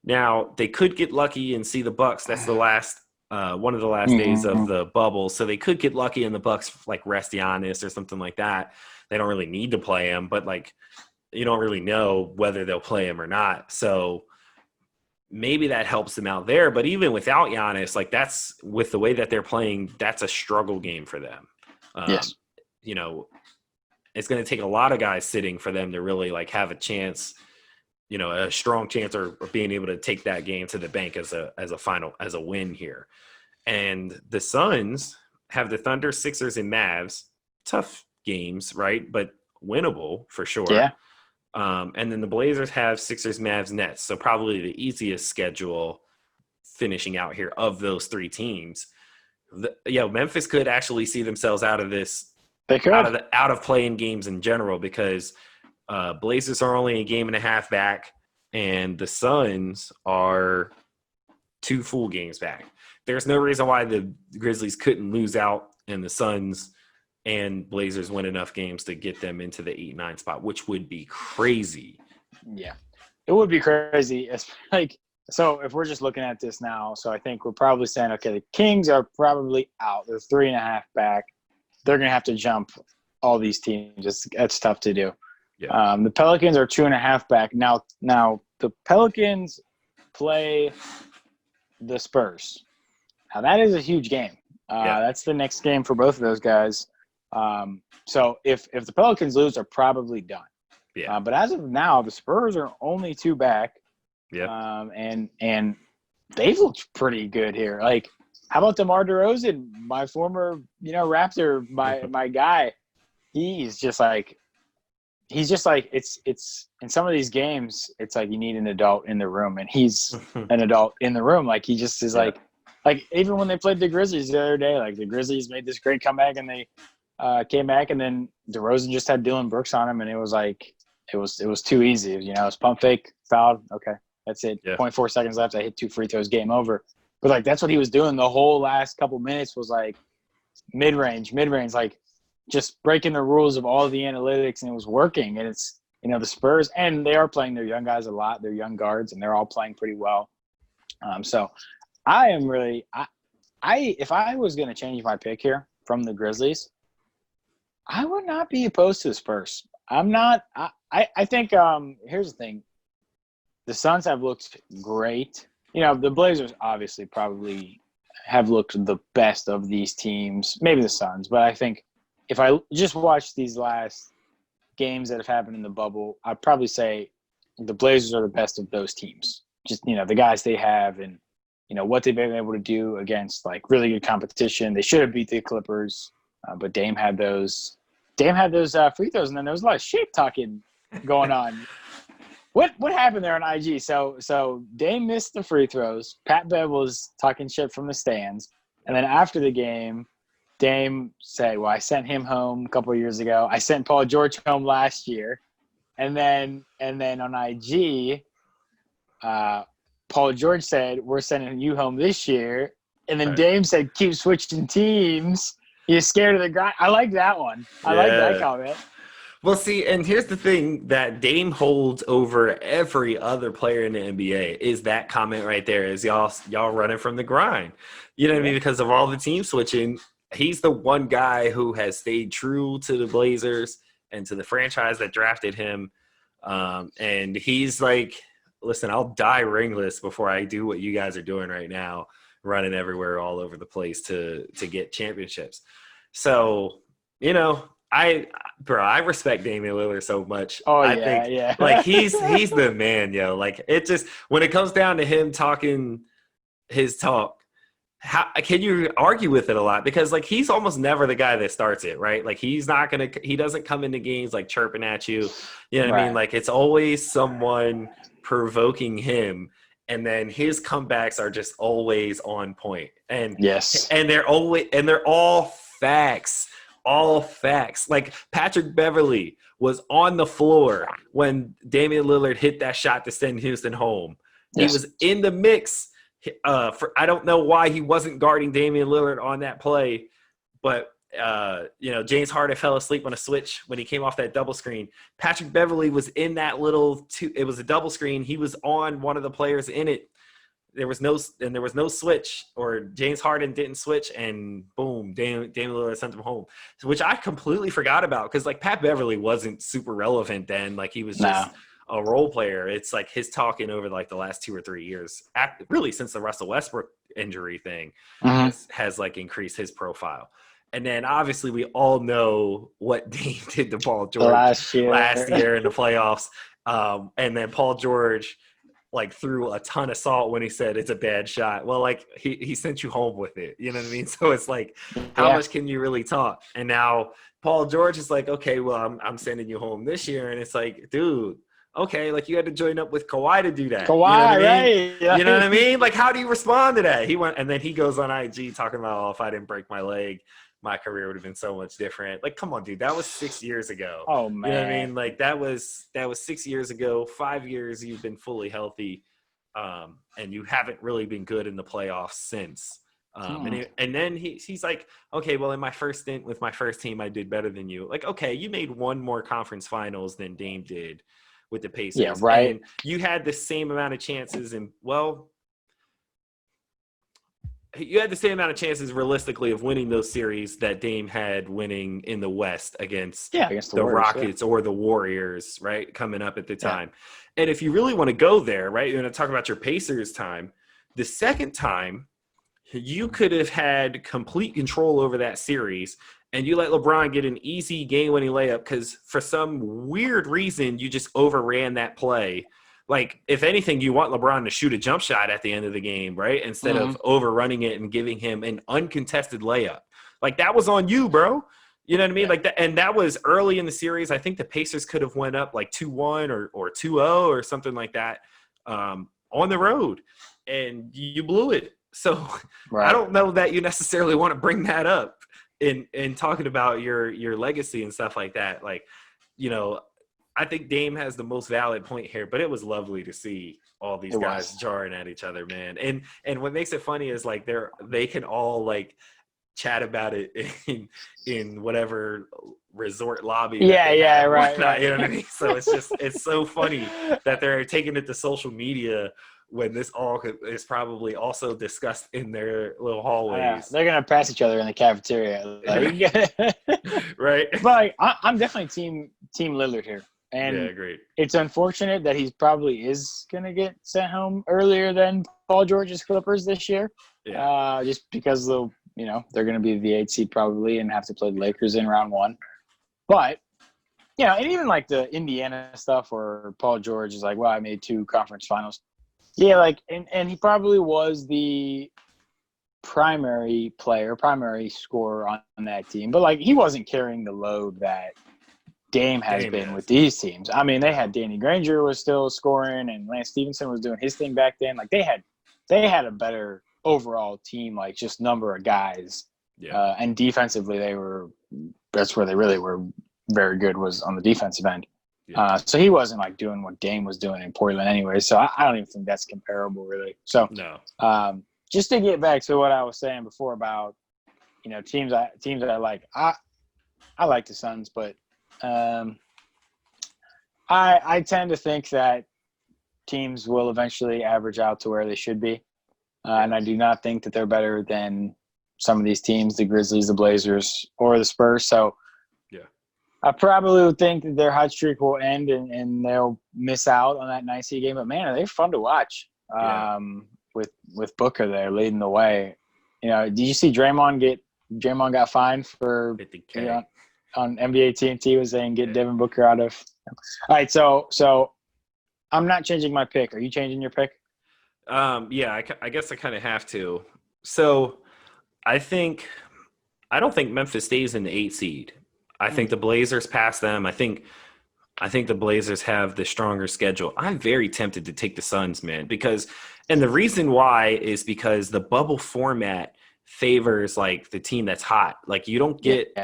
[SPEAKER 2] Now they could get lucky and see the Bucks. That's the last one of the last days of the bubble. So they could get lucky and the Bucks rest Giannis or something like that. They don't really need to play him, but you don't really know whether they'll play him or not. So maybe that helps them out there. But even without Giannis, that's with the way that they're playing, that's a struggle game for them.
[SPEAKER 1] Yes.
[SPEAKER 2] It's going to take a lot of guys sitting for them to really have a chance, a strong chance or being able to take that game to the bank as a win here. And the Suns have the Thunder, Sixers, and Mavs. Tough games, right? But winnable for sure.
[SPEAKER 1] Yeah.
[SPEAKER 2] And then the Blazers have Sixers, Mavs, Nets. So probably the easiest schedule finishing out here of those 3 teams. Memphis could actually see themselves out of this.
[SPEAKER 1] They could.
[SPEAKER 2] Out of playing games in general because Blazers are only a game and a half back and the Suns are 2 full games back. There's no reason why the Grizzlies couldn't lose out and the Suns and Blazers win enough games to get them into the 8-9 spot, which would be crazy.
[SPEAKER 1] Yeah, it would be crazy. It's so if we're just looking at this now, so I think we're probably saying, okay, the Kings are probably out. They're 3.5 back. They're going to have to jump all these teams. That's tough to do.
[SPEAKER 2] Yeah.
[SPEAKER 1] The Pelicans are 2.5 back. Now the Pelicans play the Spurs. Now that is a huge game. That's the next game for both of those guys. So if the Pelicans lose, they're probably done.
[SPEAKER 2] Yeah.
[SPEAKER 1] But as of now, the Spurs are only 2 back.
[SPEAKER 2] Yeah.
[SPEAKER 1] And they've looked pretty good here. Like, how about DeMar DeRozan, my former, Raptor, my guy? He's just like it's in some of these games, it's like you need an adult in the room, and he's an adult in the room. Like, he just is like even when they played the Grizzlies the other day, like the Grizzlies made this great comeback and they came back, and then DeRozan just had Dylan Brooks on him, and it was like it was too easy. It was pump fake, fouled, okay, that's it.
[SPEAKER 2] Yeah.
[SPEAKER 1] 0.4 seconds left. I hit 2 free throws, game over. But like that's what he was doing the whole last couple minutes was like mid range, like just breaking the rules of all the analytics, and it was working. And it's the Spurs, and they are playing their young guys a lot, their young guards, and they're all playing pretty well. So I am really if I was going to change my pick here from the Grizzlies, I would not be opposed to the Spurs. I'm not. I think here's the thing. The Suns have looked great. The Blazers obviously probably have looked the best of these teams. Maybe the Suns, but I think if I just watch these last games that have happened in the bubble, I'd probably say the Blazers are the best of those teams. Just the guys they have and what they've been able to do against like really good competition. They should have beat the Clippers, but Dame had those free throws, and then there was a lot of shit talking going on. What happened there on IG? So Dame missed the free throws. Pat Bev was talking shit from the stands, and then after the game, Dame said, "Well, I sent him home a couple of years ago. I sent Paul George home last year," and then on IG, Paul George said, "We're sending you home this year," and then Dame said, "Keep switching teams. You're scared of the grind." I like that one. I like that comment.
[SPEAKER 2] Well, see, and here's the thing that Dame holds over every other player in the NBA is that comment right there is y'all running from the grind. You know what I mean? Because of all the team switching, he's the one guy who has stayed true to the Blazers and to the franchise that drafted him. And he's like, listen, I'll die ringless before I do what you guys are doing right now, running everywhere all over the place to get championships. So, I respect Damian Lillard so much. I think like he's the man, yo. Like it just when it comes down to him talking his talk, how can you argue with it a lot? Because like he's almost never the guy that starts it, right? Like he doesn't come into games like chirping at you. You know what I mean? Like it's always someone provoking him. And then his comebacks are just always on point. And they're all facts. All facts. Like Patrick Beverley was on the floor when Damian Lillard hit that shot to send Houston home. Yes. He was in the mix. I don't know why he wasn't guarding Damian Lillard on that play, but James Harden fell asleep on a switch when he came off that double screen. Patrick Beverley was in that it was a double screen. He was on one of the players in it. There was no switch, or James Harden didn't switch, and boom, Damian Lillard sent him home, which I completely forgot about because like Pat Beverley wasn't super relevant then. Like he was just a role player. It's like his talking over like the last 2 or 3 years, really since the Russell Westbrook injury thing has like increased his profile. And then obviously we all know what Dame did to Paul George last year in the playoffs. And then Paul George like threw a ton of salt when he said it's a bad shot. Well, like he sent you home with it. You know what I mean? So it's like, how much can you really talk? And now Paul George is like, okay, well, I'm sending you home this year. And it's like, dude, okay, like you had to join up with Kawhi to do that.
[SPEAKER 1] You know what I mean?
[SPEAKER 2] Right? You know what I mean? Like, how do you respond to that? He went, and then he goes on IG talking about, oh, if I didn't break my leg, my career would have been so much different. Like, come on, dude, that was 6 years ago.
[SPEAKER 1] Oh man,
[SPEAKER 2] you know what I mean? Like that was 6 years ago. 5 years you've been fully healthy, and you haven't really been good in the playoffs since. And then he's like, okay, well, in my first stint with my first team, I did better than you. Like, okay, you made one more conference finals than Dame did with the Pacers.
[SPEAKER 1] Yeah, right.
[SPEAKER 2] And you had the same amount of chances, and you had the same amount of chances realistically of winning those series that Dame had winning in the West against the Warriors, Rockets or the Warriors, right, coming up at the time. And if you really want to go there, right, you're going to talk about your Pacers time. The second time, you could have had complete control over that series, and you let LeBron get an easy game-winning layup because for some weird reason you just overran that play. like, if anything, you want LeBron to shoot a jump shot at the end of the game, right? Instead of overrunning it and giving him an uncontested layup. Like, that was on you, bro. You know what I mean? Like that, and that was early in the series. I think the Pacers could have went up like 2-1 or 2-0 or something like that on the road, and you blew it. So I don't know that you necessarily want to bring that up in talking about your legacy and stuff like that. Like, you know, I think Dame has the most valid point here, but it was lovely to see all these guys jarring at each other, man. And what makes it funny is like they can all like chat about it in whatever resort lobby.
[SPEAKER 1] Right.
[SPEAKER 2] You know what I mean? So it's so funny that they're taking it to social media when this all is probably also discussed in their little hallways.
[SPEAKER 1] They're gonna pass each other in the cafeteria,
[SPEAKER 2] right?
[SPEAKER 1] But like, I'm definitely team Lillard here, and
[SPEAKER 2] agreed.
[SPEAKER 1] It's unfortunate that he probably is gonna get sent home earlier than Paul George's Clippers this year. Just because they're going to be the 8th seed probably and have to play the Lakers in round 1. But, and even like the Indiana stuff where Paul George is like, well, I made 2 conference finals. Yeah, like, and he probably was the primary scorer on that team. But, like, he wasn't carrying the load that Dame has been with these teams. I mean, they had Danny Granger was still scoring and Lance Stevenson was doing his thing back then. Like, they had a better overall team, like just number of guys, and defensively that's where they really were very good, was on the defensive end. So he wasn't like doing what Dame was doing in Portland anyway, so I don't even think that's comparable really. So just to get back to what I was saying before about teams that I like, I like the Suns, but I tend to think that teams will eventually average out to where they should be. And I do not think that they're better than some of these teams, the Grizzlies, the Blazers, or the Spurs. So I probably would think that their hot streak will end and they'll miss out on that 9 seed game. But, man, they're fun to watch with Booker there leading the way. Did you see Draymond got fined for on NBA TNT was saying get Devin Booker out of – all right, so I'm not changing my pick. Are you changing your pick?
[SPEAKER 2] I guess I kind of have to. So I don't think Memphis stays in the 8 seed. I think the Blazers pass them. I think the Blazers have the stronger schedule. I'm very tempted to take the Suns, man, and the reason why is because the bubble format favors like the team that's hot. Like you don't get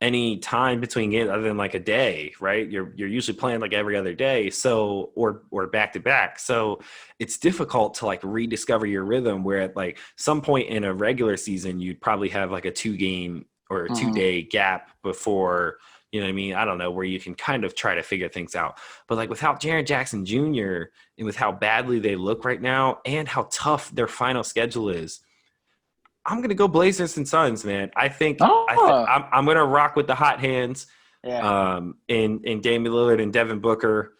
[SPEAKER 2] any time between games other than like a day, right? You're usually playing like every other day, so or back to back. So it's difficult to like rediscover your rhythm, where at like some point in a regular season you'd probably have like a 2-game or a 2-day gap before, you know what I mean? I don't know, where you can kind of try to figure things out. But like without Jaren Jackson Jr. and with how badly they look right now and how tough their final schedule is, I'm going to go Blazers and Suns, man. I think I'm going to rock with the hot hands in Damian Lillard and Devin Booker.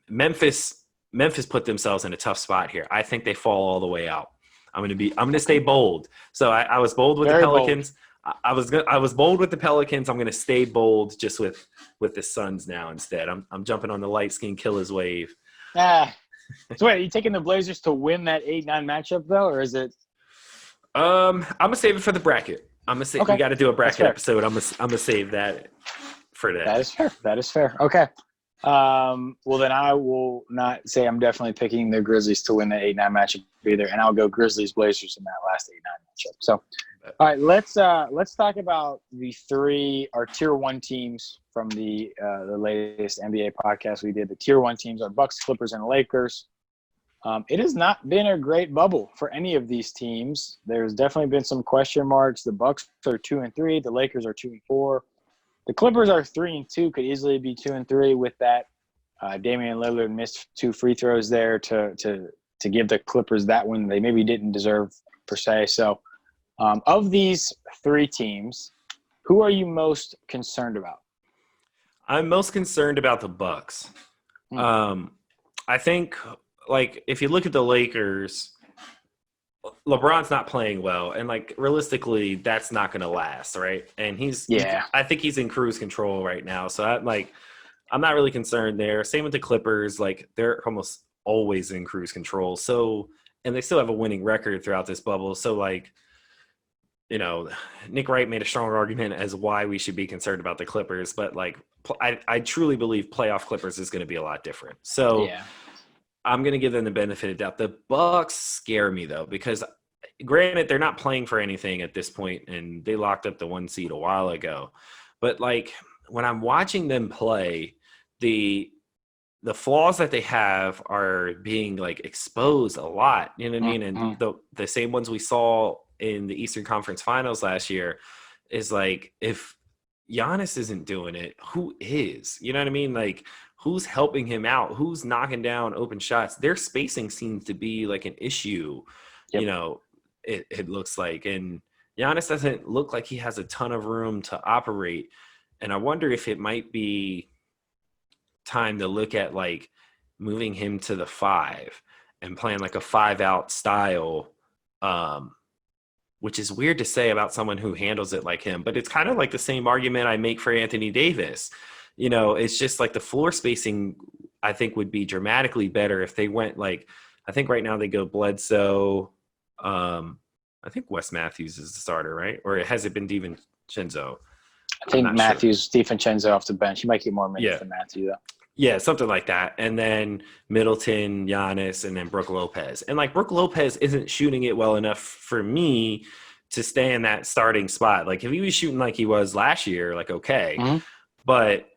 [SPEAKER 2] Memphis put themselves in a tough spot here. I think they fall all the way out. I'm going to stay bold. So I was bold with the Pelicans. I was bold with the Pelicans. I'm going to stay bold just with the Suns now instead. I'm jumping on the light skin killers wave.
[SPEAKER 1] So wait, are you taking the Blazers to win that 8-9 matchup though, or is it?
[SPEAKER 2] I'm gonna save it for the bracket. I'm gonna say we got to do a bracket episode. I'm gonna save that for that.
[SPEAKER 1] That is fair. Okay. Well then I will not say I'm definitely picking the Grizzlies to win the 8-9 matchup either, and I'll go Grizzlies Blazers in that last 8-9 matchup. So, all right, let's talk about our tier 1 teams from the latest NBA podcast we did. The tier 1 teams are Bucks, Clippers, and Lakers. It has not been a great bubble for any of these teams. There's definitely been some question marks. The Bucks are 2-3. The Lakers are 2-4. The Clippers are 3-2. Could easily be 2-3 with that. Damian Lillard missed 2 free throws there to give the Clippers that win they maybe didn't deserve per se. So, of these 3 teams, who are you most concerned about?
[SPEAKER 2] I'm most concerned about the Bucks. I think, like, if you look at the Lakers, LeBron's not playing well, and like realistically, that's not going to last, right? And I think he's in cruise control right now. So I'm not really concerned there. Same with the Clippers. Like, they're almost always in cruise control. So, and they still have a winning record throughout this bubble. So, like, Nick Wright made a strong argument as why we should be concerned about the Clippers. But, like, I truly believe playoff Clippers is going to be a lot different. So,
[SPEAKER 1] Yeah.
[SPEAKER 2] I'm going to give them the benefit of doubt. The Bucks scare me, though, because granted, they're not playing for anything at this point, and they locked up the 1 seed a while ago. But, like, when I'm watching them play, the flaws that they have are being, like, exposed a lot. You know what I mean? And the same ones we saw in the Eastern Conference Finals last year is, like, if Giannis isn't doing it, who is? You know what I mean? Like, who's helping him out? Who's knocking down open shots? Their spacing seems to be like an issue.
[SPEAKER 1] Yep.
[SPEAKER 2] It looks like. And Giannis doesn't look like he has a ton of room to operate. And I wonder if it might be time to look at, like, moving him to the 5 and playing like a 5-out style, which is weird to say about someone who handles it like him. But it's kind of like the same argument I make for Anthony Davis. It's just like the floor spacing, I think, would be dramatically better if they went, like, I think right now they go Bledsoe. I think Wes Matthews is the starter, right? Or has it been DiVincenzo?
[SPEAKER 1] I think Matthews, sure. DiVincenzo off the bench. He might get more minutes than Matthews, though.
[SPEAKER 2] Yeah, something like that. And then Middleton, Giannis, and then Brook Lopez. And, like, Brook Lopez isn't shooting it well enough for me to stay in that starting spot. Like, if he was shooting like he was last year, like, okay.
[SPEAKER 1] Mm-hmm.
[SPEAKER 2] But,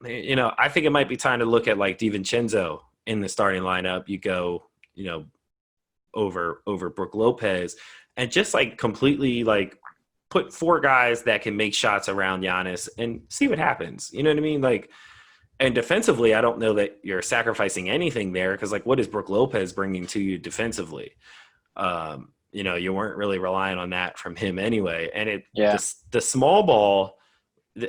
[SPEAKER 2] I think it might be time to look at, like, DiVincenzo in the starting lineup. You go, over Brook Lopez and just, like, completely, like, put 4 guys that can make shots around Giannis and see what happens. You know what I mean? Like, and defensively, I don't know that you're sacrificing anything there because, like, what is Brook Lopez bringing to you defensively? You weren't really relying on that from him anyway. And the small ball,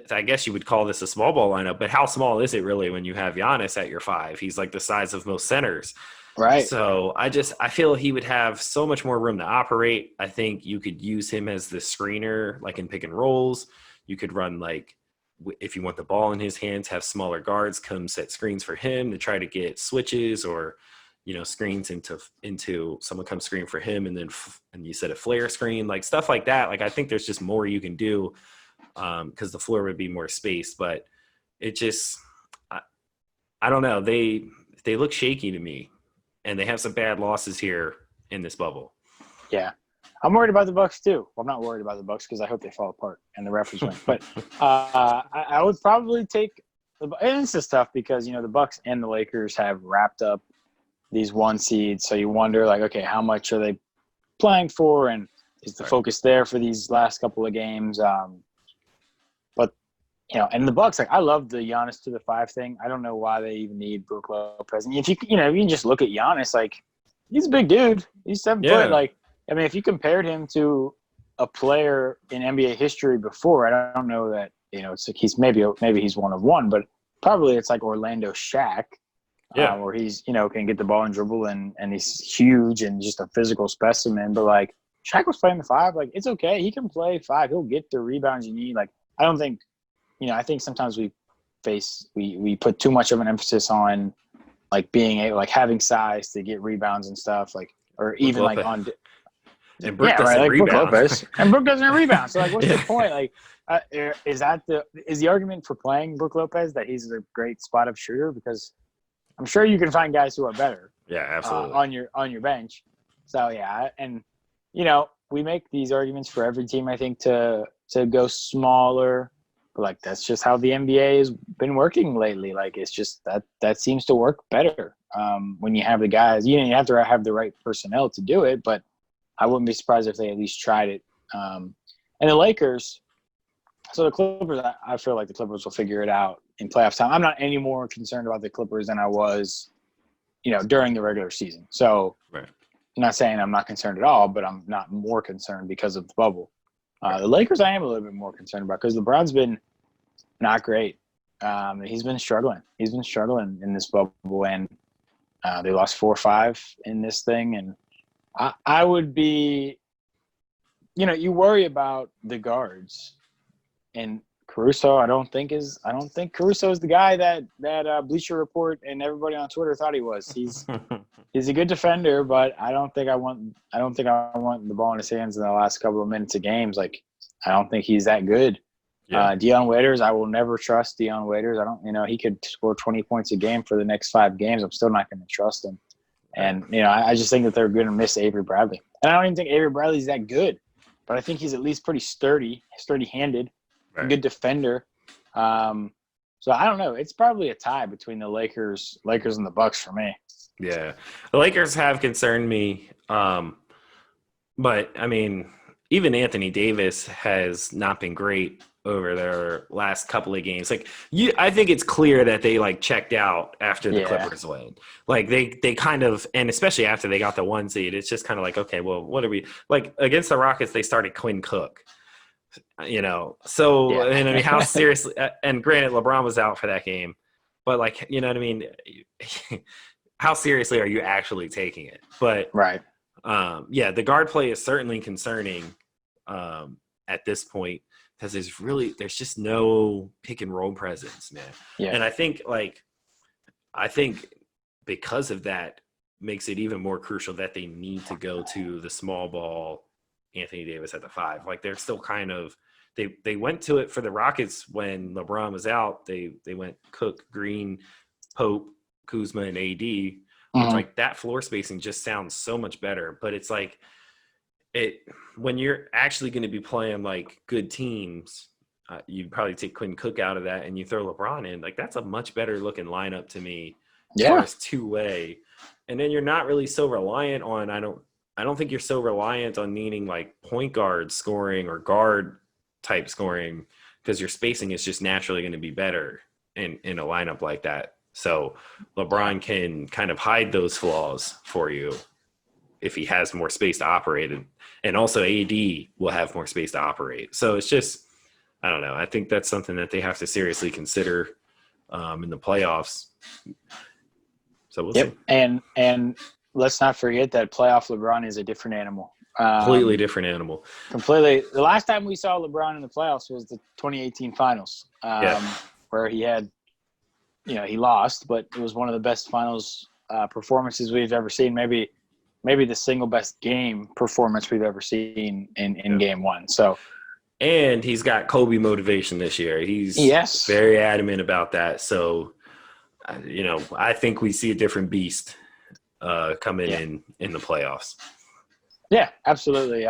[SPEAKER 2] I guess you would call this a small ball lineup, but how small is it really when you have Giannis at your 5? He's like the size of most centers.
[SPEAKER 1] Right.
[SPEAKER 2] So I feel he would have so much more room to operate. I think you could use him as the screener, like in pick and rolls. You could run, like, if you want the ball in his hands, have smaller guards come set screens for him to try to get switches or, screens into someone come screen for him. And then, and you set a flare screen, like stuff like that. Like, I think there's just more you can do because the floor would be more spaced, but it just, I don't know. They look shaky to me and they have some bad losses here in this bubble.
[SPEAKER 1] Yeah. I'm worried about the Bucks too. Well, I'm not worried about the Bucks because I hope they fall apart and the Raptors win. But I would probably take and this is tough because the Bucks and the Lakers have wrapped up these 1 seeds. So you wonder, like, okay, how much are they playing for, and is the focus there for these last couple of games? But and the Bucks, like, I love the Giannis to the 5 thing. I don't know why they even need Brook Lopez. And if you can just look at Giannis, like, he's a big dude. He's 7 foot. Like, I mean, if you compared him to a player in NBA history before, I don't know that, it's like he's maybe he's one of one, but probably it's like Orlando Shaq, where he's, can get the ball and dribble and he's huge and just a physical specimen. But, like, Shaq was playing the 5. Like, it's okay. He can play 5. He'll get the rebounds you need. Like, I don't think, I think sometimes we put too much of an emphasis on, like, being able, like, having size to get rebounds and stuff, like, or even like on.
[SPEAKER 2] And Brook doesn't rebound.
[SPEAKER 1] And Brook doesn't rebound. So, like, what's the point? Like, is the argument for playing Brook Lopez that he's a great spot-up shooter? Because I'm sure you can find guys who are better.
[SPEAKER 2] Yeah, absolutely.
[SPEAKER 1] On your bench. So yeah, and we make these arguments for every team, I think, to go smaller. But, like, that's just how the NBA has been working lately. Like, it's just that seems to work better when you have the guys. You have to have the right personnel to do it, but I wouldn't be surprised if they at least tried it. And the Lakers, so the Clippers, I feel like the Clippers will figure it out in playoff time. I'm not any more concerned about the Clippers than I was, during the regular season. So I'm not saying I'm not concerned at all, but I'm not more concerned because of the bubble. The Lakers I am a little bit more concerned about because LeBron's been not great. He's been struggling. He's been struggling in this bubble, and they lost 4 or 5 in this thing, and I would be, you worry about the guards and Caruso, I don't think Caruso is the guy that Bleacher Report and everybody on Twitter thought he was. He's a good defender, but I don't think I want the ball in his hands in the last couple of minutes of games. Like, I don't think he's that good.
[SPEAKER 2] Yeah.
[SPEAKER 1] Dion Waiters, I will never trust Dion Waiters. He could score 20 points a game for the next 5 games. I'm still not going to trust him. And, I just think that they're going to miss Avery Bradley. And I don't even think Avery Bradley's that good, but I think he's at least pretty sturdy-handed,
[SPEAKER 2] right.
[SPEAKER 1] Good defender. So I don't know. It's probably a tie between the Lakers and the Bucks for me.
[SPEAKER 2] Yeah. The Lakers have concerned me. But, I mean, even Anthony Davis has not been great over their last couple of games. Like, I think it's clear that they checked out after the Clippers win. Like they kind of, and especially after they got the 1 seed, it's just kind of like, okay, well, what are we like against the Rockets? They started Quinn Cook, So and I mean, how seriously? And granted, LeBron was out for that game, but what I mean? How seriously are you actually taking it? But
[SPEAKER 1] right,
[SPEAKER 2] the guard play is certainly concerning at this point. Because there's just no pick and roll presence, man.
[SPEAKER 1] Yeah.
[SPEAKER 2] And I think because of that makes it even more crucial that they need to go to the small ball Anthony Davis at the 5. Like they're still kind of they went to it for the Rockets when LeBron was out. They went Cook, Green, Pope, Kuzma, and AD. Which that floor spacing just sounds so much better. But it's when you're actually going to be playing good teams, you'd probably take Quinn Cook out of that and you throw LeBron in. That's a much better looking lineup to me as far as two-way. And then you're not really so reliant on I don't think you're so reliant on needing point guard scoring or guard type scoring because your spacing is just naturally going to be better in a lineup like that. So LeBron can kind of hide those flaws for you if he has more space to operate. And also AD will have more space to operate. So it's just, I don't know. I think that's something that they have to seriously consider in the playoffs. So we'll see.
[SPEAKER 1] And let's not forget that playoff LeBron is a different animal.
[SPEAKER 2] Completely different animal.
[SPEAKER 1] Completely. The last time we saw LeBron in the playoffs was the 2018 finals where he had, he lost, but it was one of the best finals performances we've ever seen. Maybe the single best game performance we've ever seen in game 1. So,
[SPEAKER 2] and he's got Kobe motivation this year. He's very adamant about that. So, I think we see a different beast coming in the playoffs.
[SPEAKER 1] Yeah, absolutely.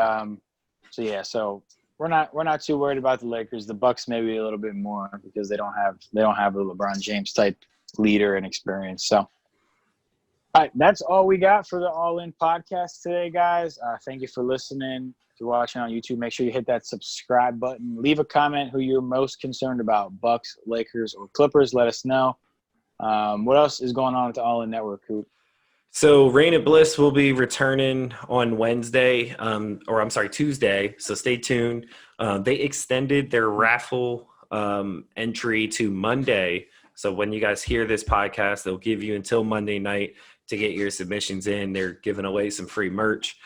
[SPEAKER 1] So we're not too worried about the Lakers. The Bucks maybe a little bit more because they don't have a LeBron James type leader and experience. So. All right, that's all we got for the All In podcast today, guys. Thank you for listening. If you're watching on YouTube, make sure you hit that subscribe button. Leave a comment who you're most concerned about, Bucks, Lakers, or Clippers. Let us know. What else is going on with the All In Network, Coop?
[SPEAKER 2] So Rain and Bliss will be returning on Tuesday. So stay tuned. They extended their raffle entry to Monday. So when you guys hear this podcast, they'll give you until Monday night to get your submissions in. They're giving away some free merch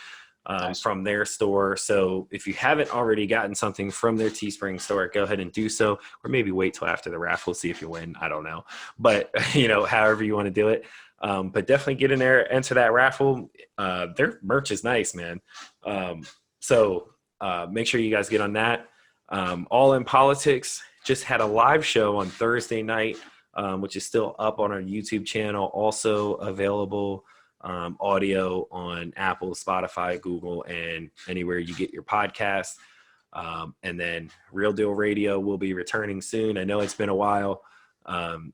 [SPEAKER 2] from their store. So if you haven't already gotten something from their Teespring store, go ahead and do so, or maybe wait till after the raffle, see if you win. I don't know. But, however you want to do it. But definitely get in there, enter that raffle. Their merch is nice, man. So make sure you guys get on that. All In Politics just had a live show on Thursday night, which is still up on our YouTube channel, also available audio on Apple, Spotify, Google, and anywhere you get your podcast. And then Real Deal Radio will be returning soon. I know it's been a while.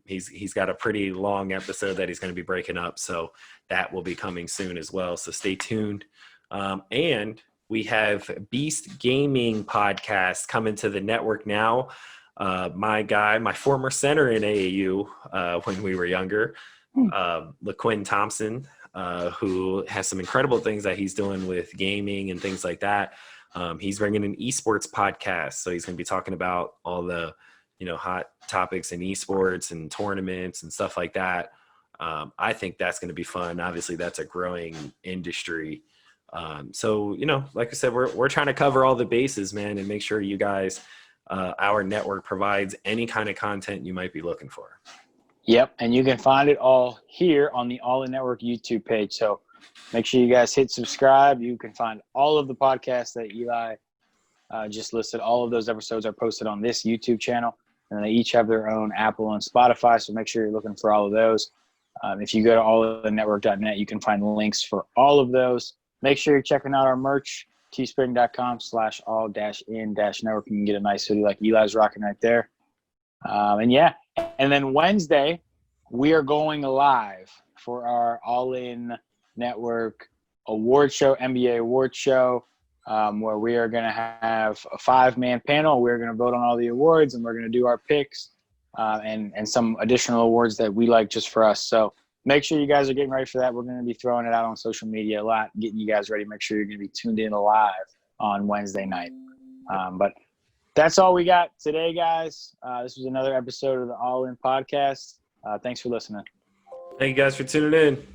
[SPEAKER 2] He's got a pretty long episode that he's going to be breaking up, so that will be coming soon as well. So stay tuned. And we have Beast Gaming podcast coming to the network now. My former center in AAU when we were younger, LaQuinn Thompson, who has some incredible things that he's doing with gaming and things like that. He's bringing an esports podcast, so he's going to be talking about all the hot topics in esports and tournaments and stuff like that. I think that's going to be fun. Obviously, that's a growing industry. So, like I said, we're trying to cover all the bases, man, and make sure you guys our network provides any kind of content you might be looking for.
[SPEAKER 1] Yep, and you can find it all here on the All In Network YouTube page. So make sure you guys hit subscribe. You can find all of the podcasts that Eli just listed. All of those episodes are posted on this YouTube channel, and they each have their own Apple and Spotify, so make sure you're looking for all of those. If you go to allinetwork.net, you can find links for all of those. Make sure you're checking out our merch, teespring.com/all-in-network. You can get a nice hoodie like Eli's rocking right there. And then Wednesday, we are going live for our All In Network award show, NBA award show, where we are going to have a 5-man panel. We're going to vote on all the awards, and we're going to do our picks and some additional awards that we like just for us. So make sure you guys are getting ready for that. We're going to be throwing it out on social media a lot, getting you guys ready. Make sure you're going to be tuned in live on Wednesday night. But that's all we got today, guys. This was another episode of the All In Podcast. Thanks for listening.
[SPEAKER 2] Thank you guys for tuning in.